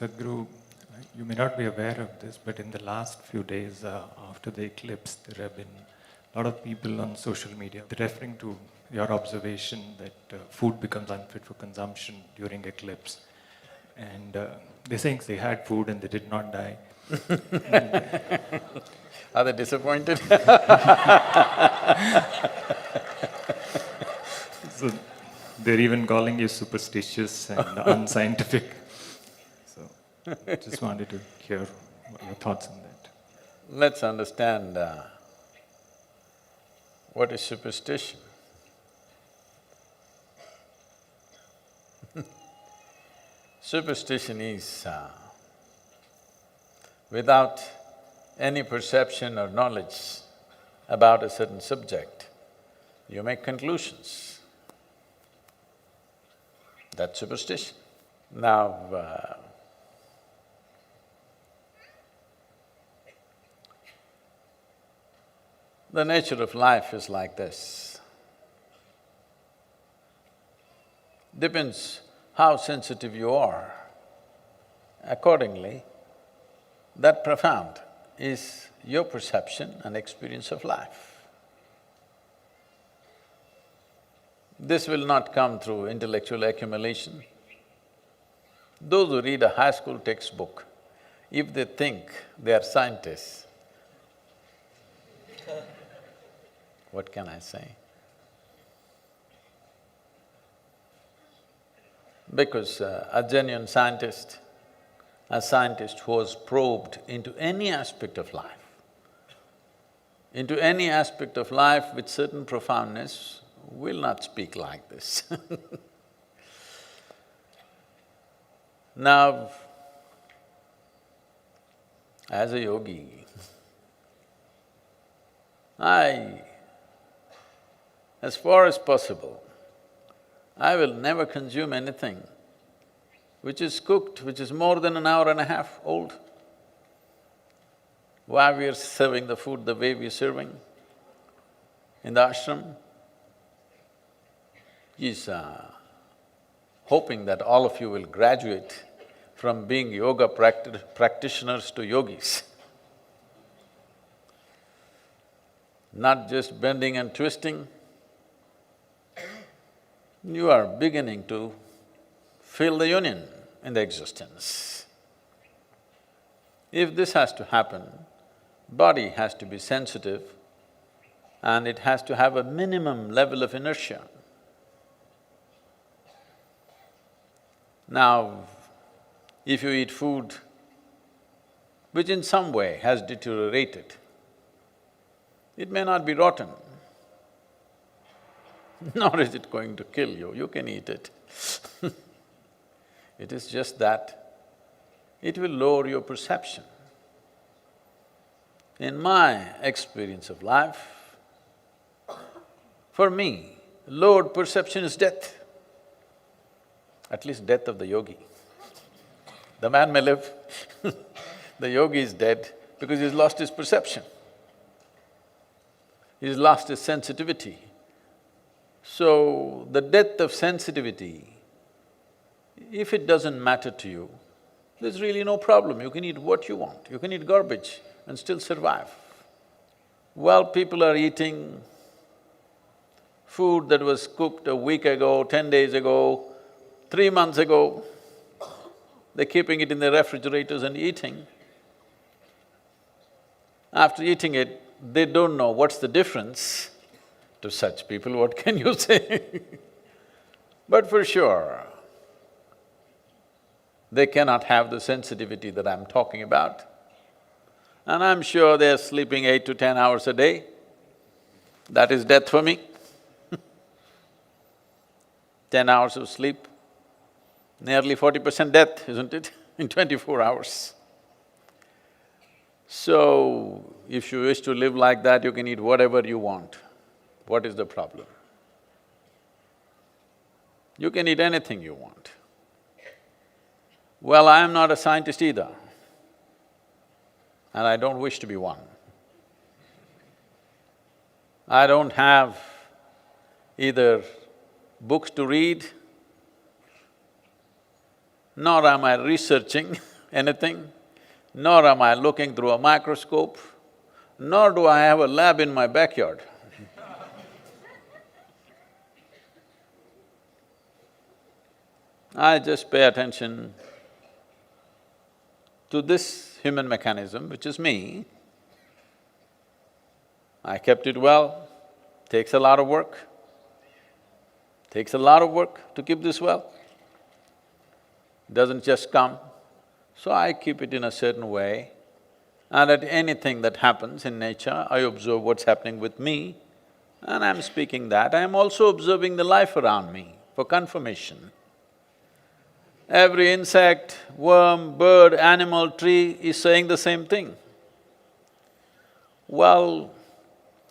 Sadhguru, you may not be aware of this, but in the last few days after the eclipse, there have been a lot of people on social media referring to your observation that food becomes unfit for consumption during eclipse. And they're saying they had food and they did not die. Are they disappointed? So they're even calling you superstitious and unscientific. So just wanted to hear your thoughts on that. Let's understand what is superstition. Superstition is without any perception or knowledge about a certain subject, you make conclusions. That's superstition. Now, the nature of life is like this. Depends how sensitive you are. Accordingly, that profound is your perception and experience of life. This will not come through intellectual accumulation. Those who read a high school textbook, if they think they are scientists, what can I say? Because a genuine scientist, a scientist who has probed into any aspect of life, with certain profoundness, will not speak like this. Now, as a yogi, as far as possible, I will never consume anything which is cooked, which is more than an hour and a half old. Why we are serving the food the way we are serving in the ashram is hoping that all of you will graduate from being yoga practitioners to yogis. Not just bending and twisting, you are beginning to feel the union in the existence. If this has to happen, body has to be sensitive and it has to have a minimum level of inertia. Now, if you eat food which in some way has deteriorated, it may not be rotten, nor is it going to kill you, you can eat it. It is just that it will lower your perception. In my experience of life, for me, lowered perception is death, at least death of the yogi. The man may live, the yogi is dead because he's lost his perception. He's lost his sensitivity. So, the death of sensitivity, if it doesn't matter to you, there's really no problem, you can eat what you want, you can eat garbage and still survive. While people are eating food that was cooked a week ago, 10 days ago, 3 months ago, they're keeping it in their refrigerators and eating. After eating it, they don't know what's the difference. To such people, what can you say? But for sure, they cannot have the sensitivity that I'm talking about. And I'm sure they're sleeping 8 to 10 hours a day. That is death for me. 10 hours of sleep, nearly 40% death, isn't it, in 24 hours. So, if you wish to live like that, you can eat whatever you want. What is the problem? You can eat anything you want. Well, I am not a scientist either, and I don't wish to be one. I don't have either books to read, nor am I researching anything, nor am I looking through a microscope, nor do I have a lab in my backyard. I just pay attention to this human mechanism, which is me. I kept it well, takes a lot of work. Takes a lot of work to keep this well. Doesn't just come. So I keep it in a certain way, and at anything that happens in nature, I observe what's happening with me, and I'm speaking that. I'm also observing the life around me for confirmation. Every insect, worm, bird, animal, tree is saying the same thing. Well,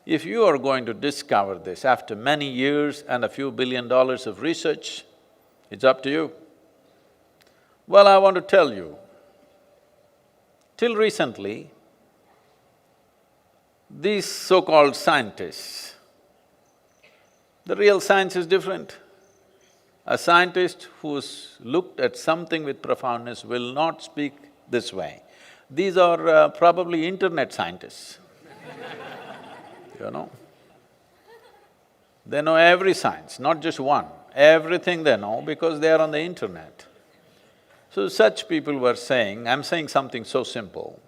if you are going to discover this after many years and a few $1 billion of research, it's up to you. Well, I want to tell you, till recently, these so-called scientists, the real science is different. A scientist who's looked at something with profoundness will not speak this way. These are probably internet scientists, you know. They know every science, not just one. Everything they know because they are on the internet. So such people were saying, I'm saying something so simple.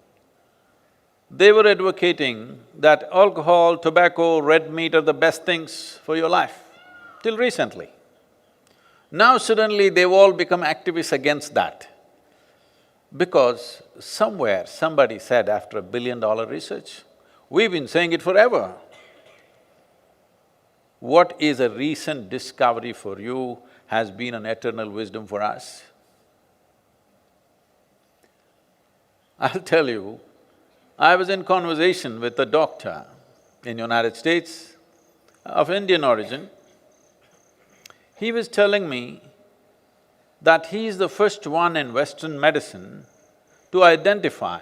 They were advocating that alcohol, tobacco, red meat are the best things for your life, till recently. Now suddenly they've all become activists against that. Because somewhere somebody said after $1 billion research, we've been saying it forever. What is a recent discovery for you has been an eternal wisdom for us. I'll tell you, I was in conversation with a doctor in United States of Indian origin. He was telling me that he is the first one in Western medicine to identify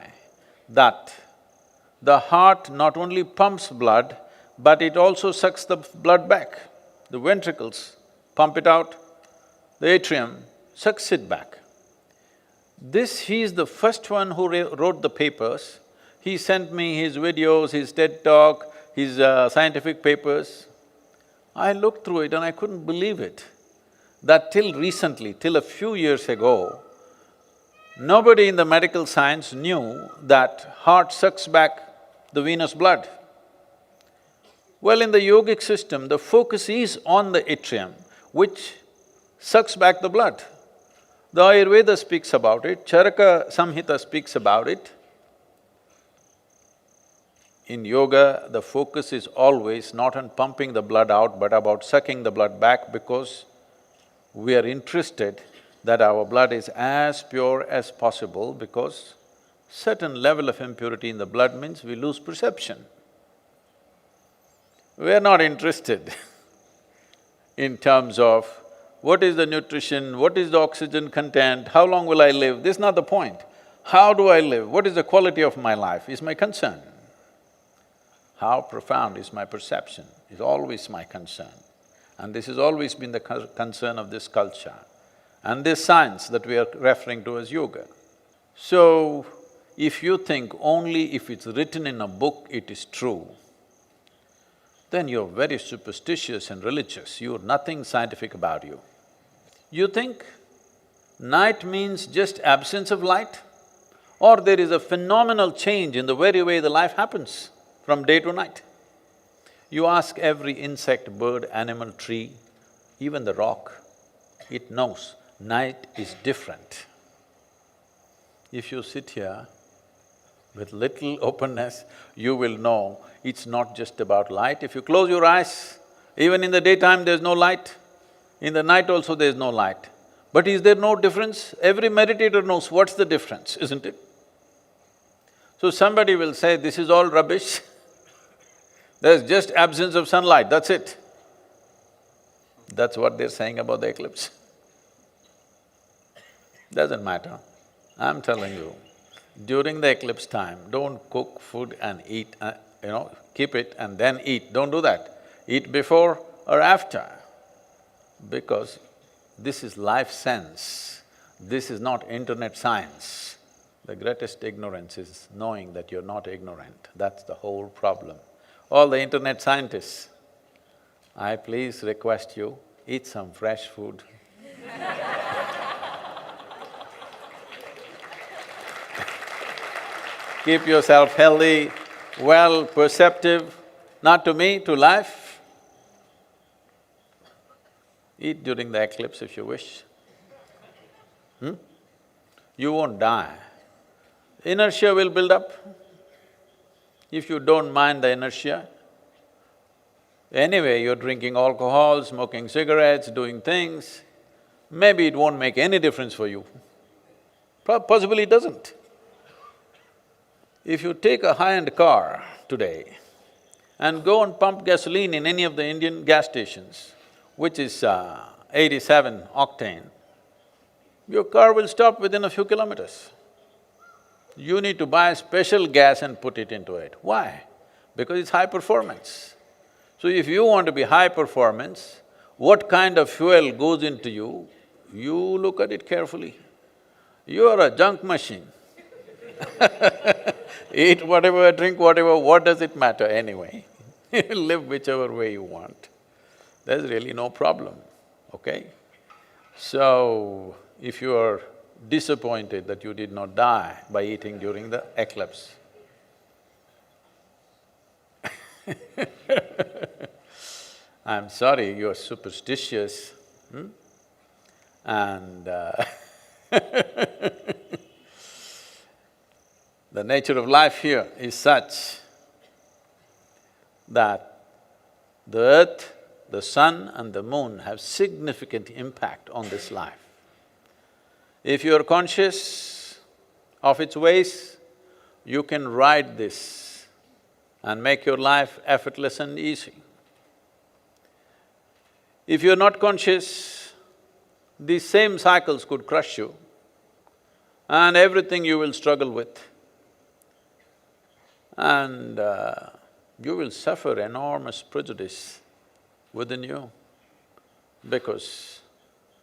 that the heart not only pumps blood, but it also sucks the blood back. The ventricles pump it out, the atrium sucks it back. He is the first one who wrote the papers. He sent me his videos, his TED talk, his scientific papers. I looked through it and I couldn't believe it, that till recently, till a few years ago, nobody in the medical science knew that heart sucks back the venous blood. Well, in the yogic system, the focus is on the atrium, which sucks back the blood. The Ayurveda speaks about it, Charaka Samhita speaks about it. In yoga, the focus is always not on pumping the blood out, but about sucking the blood back, because we are interested that our blood is as pure as possible, because certain level of impurity in the blood means we lose perception. We are not interested in terms of what is the nutrition, what is the oxygen content, how long will I live, this is not the point. How do I live, what is the quality of my life is my concern. How profound is my perception is always my concern. And this has always been the concern of this culture and this science that we are referring to as yoga. So, if you think only if it's written in a book it is true, then you're very superstitious and religious, you're nothing scientific about you. You think night means just absence of light, or there is a phenomenal change in the very way the life happens from day to night. You ask every insect, bird, animal, tree, even the rock, it knows night is different. If you sit here with little openness, you will know it's not just about light. If you close your eyes, even in the daytime there's no light, in the night also there's no light. But is there no difference? Every meditator knows what's the difference, isn't it? So somebody will say, this is all rubbish, there's just absence of sunlight, that's it. That's what they're saying about the eclipse. Doesn't matter. I'm telling you, during the eclipse time, don't cook food and eat, keep it and then eat, don't do that. Eat before or after, because this is life sense, this is not internet science. The greatest ignorance is knowing that you're not ignorant. That's the whole problem. All the internet scientists, I please request you, eat some fresh food. Keep yourself healthy, well, perceptive, not to me, to life. Eat during the eclipse if you wish. You won't die. Inertia will build up. If you don't mind the inertia, anyway you're drinking alcohol, smoking cigarettes, doing things, maybe it won't make any difference for you. Possibly it doesn't. If you take a high-end car today and go and pump gasoline in any of the Indian gas stations, which is 87 octane, your car will stop within a few kilometers. You need to buy special gas and put it into it. Why? Because it's high performance. So if you want to be high performance, what kind of fuel goes into you, you look at it carefully. You are a junk machine. Eat whatever, drink whatever, what does it matter anyway? Live whichever way you want. There's really no problem, okay? So, if you are disappointed that you did not die by eating during the eclipse, I'm sorry, you're superstitious, and the nature of life here is such that the earth, the sun and the moon have significant impact on this life. If you're conscious of its ways, you can ride this and make your life effortless and easy. If you're not conscious, these same cycles could crush you and everything you will struggle with. And you will suffer enormous prejudice within you, because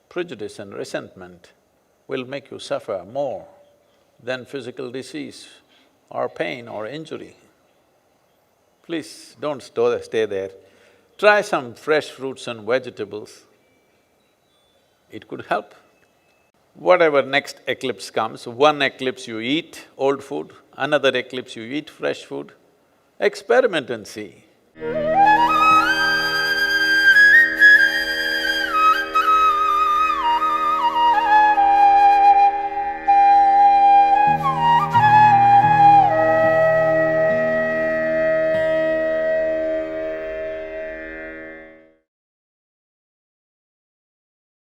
prejudice and resentment will make you suffer more than physical disease or pain or injury. Please don't stay there. Try some fresh fruits and vegetables. It could help. Whatever next eclipse comes, one eclipse you eat old food, another eclipse you eat fresh food, experiment and see.